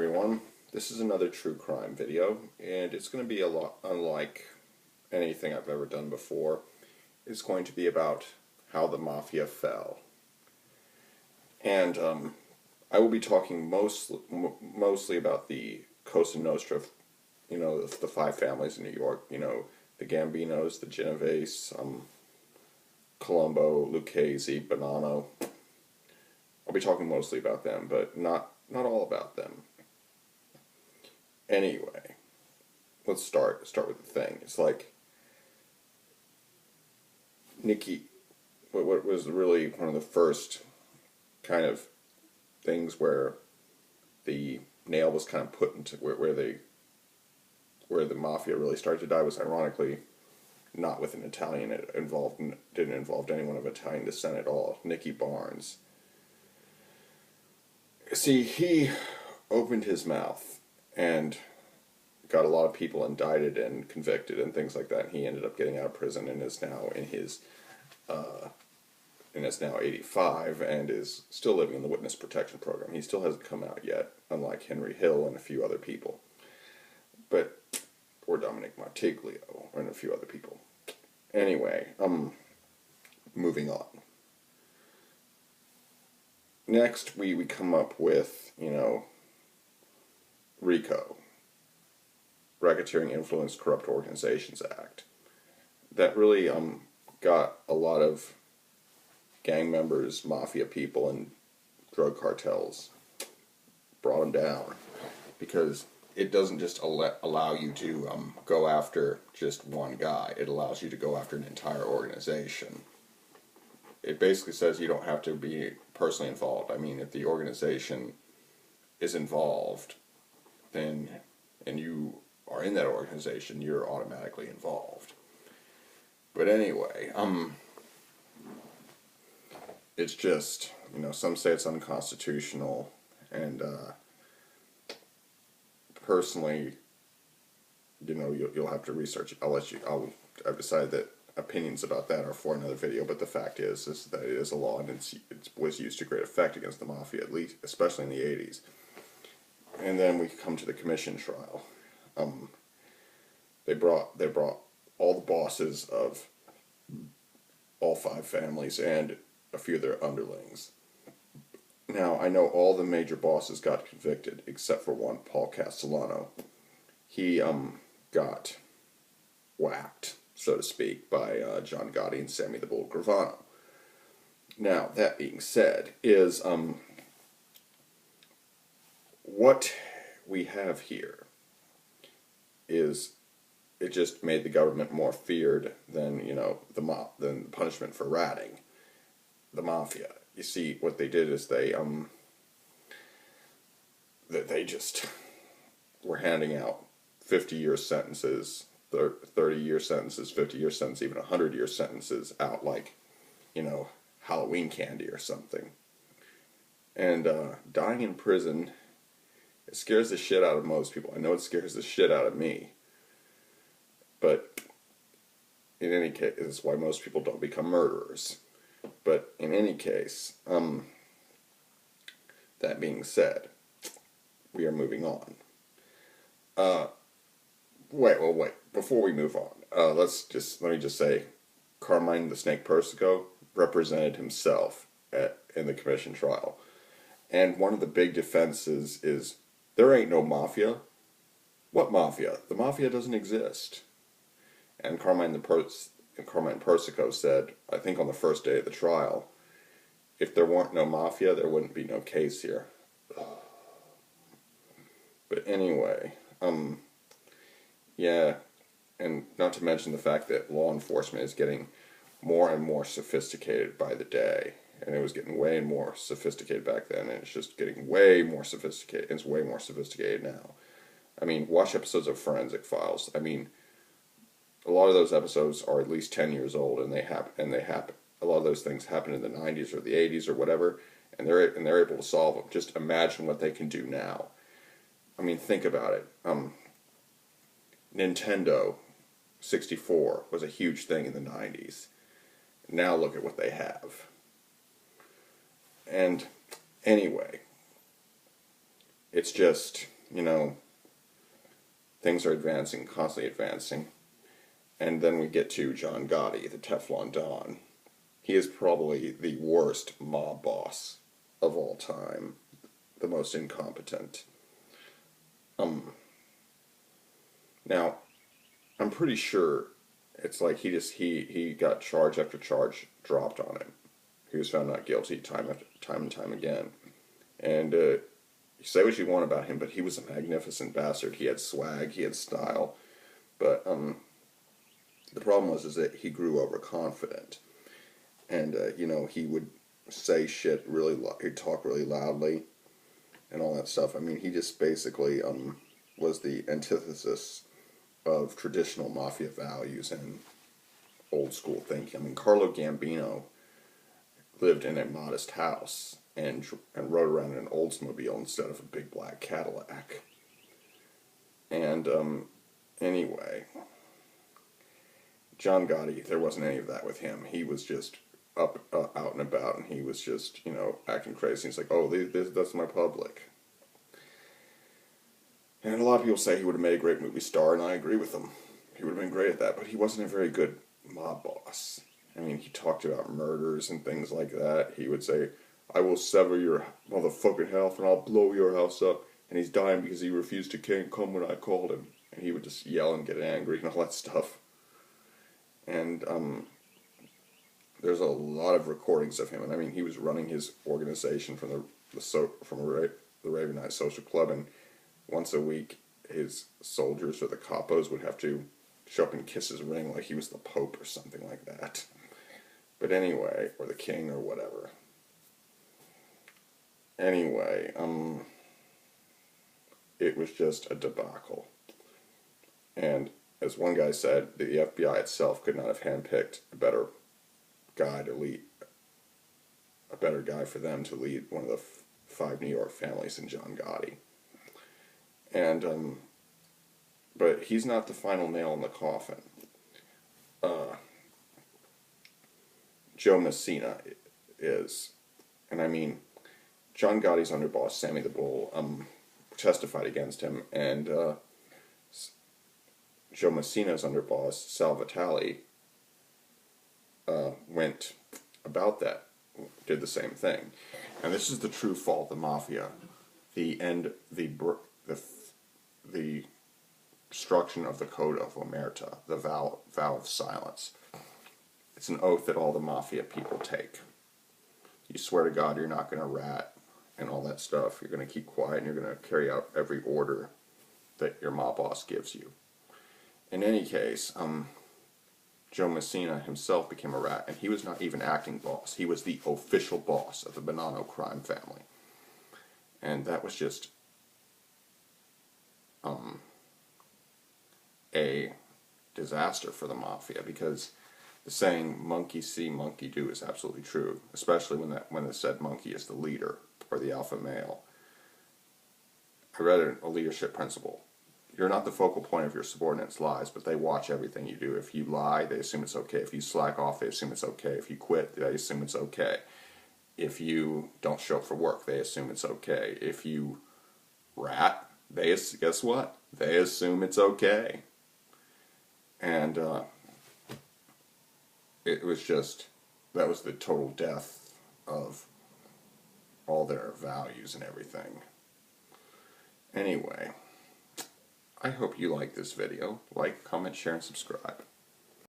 everyone. This is another true crime video, and it's going to be a lot unlike anything I've ever done before. It's going to be about how the mafia fell. And I will be talking mostly about the Cosa Nostra, the five families in New York, the Gambinos, the Genovese, Colombo, Lucchese, Bonanno. I'll be talking mostly about them, but not all about them. Anyway, let's start with the thing. It's like Nikki, what was really one of the first kind of things where the nail was kind of put into where the mafia really started to die was ironically not with an Italian. It didn't involve anyone of Italian descent at all. Nicky Barnes. See, he opened his mouth and got a lot of people indicted and convicted and things like that. And he ended up getting out of prison and is now now 85 and is still living in the witness protection program. He still hasn't come out yet, unlike Henry Hill and a few other people, or Dominic Martiglio and a few other people. Anyway, moving on. Next, we come up with, RICO, Racketeering Influenced Corrupt Organizations Act. That really got a lot of gang members, mafia people, and drug cartels, brought them down, because it doesn't just allow you to go after just one guy. It allows you to go after an entire organization. It basically says you don't have to be personally involved. I mean, if the organization is involved, then, and you are in that organization, you're automatically involved. But anyway, it's just, some say it's unconstitutional, and personally, you'll have to research it. I've decided that opinions about that are for another video, but the fact is that it is a law, and it was used to great effect against the mafia, at least, especially in the 80s. And then we come to the commission trial. They brought all the bosses of all five families and a few of their underlings. Now, I know all the major bosses got convicted, except for one, Paul Castellano. He got whacked, so to speak, by John Gotti and Sammy the Bull Gravano. Now, that being said, is what we have here is it just made the government more feared than than punishment for ratting the mafia. You see, what they did is they just were handing out 50-year sentences, 30-year sentences, 50-year sentences, even 100-year sentences out like, Halloween candy or something. And dying in prison, it scares the shit out of most people. I know it scares the shit out of me. But in any case, it's why most people don't become murderers. But in any case, that being said, we are moving on. Wait. Before we move on, let me just say, Carmine the Snake Persico represented himself in the commission trial. And one of the big defenses is, there ain't no mafia. What mafia? The mafia doesn't exist. And Carmine Persico said, I think on the first day of the trial, if there weren't no mafia, there wouldn't be no case here. But anyway, yeah, and not to mention the fact that law enforcement is getting more and more sophisticated by the day. And it was getting way more sophisticated back then, and it's just getting way more sophisticated. It's way more sophisticated now. I mean, watch episodes of Forensic Files. I mean, a lot of those episodes are at least 10 years old, and they happen. A lot of those things happen in the 90s or the 80s or whatever, and they're able to solve them. Just imagine what they can do now. I mean, think about it. Nintendo 64 was a huge thing in the 90s. Now look at what they have. And anyway, it's just, you know, things are advancing, constantly advancing. And then we get to John Gotti, the Teflon Don. He is probably the worst mob boss of all time, the most incompetent. Now, I'm pretty sure it's like he got charge after charge dropped on him. He was found not guilty time and time again. And you say what you want about him, but he was a magnificent bastard. He had swag, he had style. But the problem was is that he grew overconfident. And, you know, he would say shit really, he'd talk really loudly and all that stuff. I mean, he just basically was the antithesis of traditional mafia values and old school thinking. I mean, Carlo Gambino lived in a modest house and rode around in an Oldsmobile instead of a big black Cadillac. And anyway, John Gotti, there wasn't any of that with him. He was just out and about, and he was just, you know, acting crazy. He's like, oh, that's my public. And a lot of people say he would have made a great movie star, and I agree with them. He would have been great at that, but he wasn't a very good mob boss. I mean, he talked about murders and things like that. He would say, I will sever your motherfucking health and I'll blow your house up. And he's dying because he refused to come when I called him. And he would just yell and get angry and all that stuff. And there's a lot of recordings of him. And I mean, he was running his organization from the Ravenite Social Club, and once a week, his soldiers or the capos would have to show up and kiss his ring like he was the Pope or something like that. But anyway, or the king or whatever. Anyway, it was just a debacle. And as one guy said, the FBI itself could not have handpicked a better guy for them to lead one of the 5 New York families in John Gotti. And, but he's not the final nail in the coffin. Joe Messina is. And I mean, John Gotti's underboss, Sammy the Bull, testified against him, and Joe Messina's underboss, Sal Vitale, went about that, did the same thing. And this is the true fall of the mafia. The destruction of the Code of Omerta, the vow of silence. It's an oath that all the mafia people take. You swear to God you're not going to rat and all that stuff. You're going to keep quiet and you're going to carry out every order that your mob boss gives you. In any case, Joe Messina himself became a rat, and he was not even acting boss. He was the official boss of the Bonanno crime family. And that was just a disaster for the mafia, because the saying "monkey see, monkey do" is absolutely true, especially when the said monkey is the leader or the alpha male. I read a leadership principle. You're not the focal point of your subordinates' lives, but they watch everything you do. If you lie, they assume it's okay. If you slack off, they assume it's okay. If you quit, they assume it's okay. If you don't show up for work, they assume it's okay. If you rat, guess what? They assume it's okay. And it was just, that was the total death of all their values and everything. Anyway, I hope you like this video. Like, comment, share, and subscribe.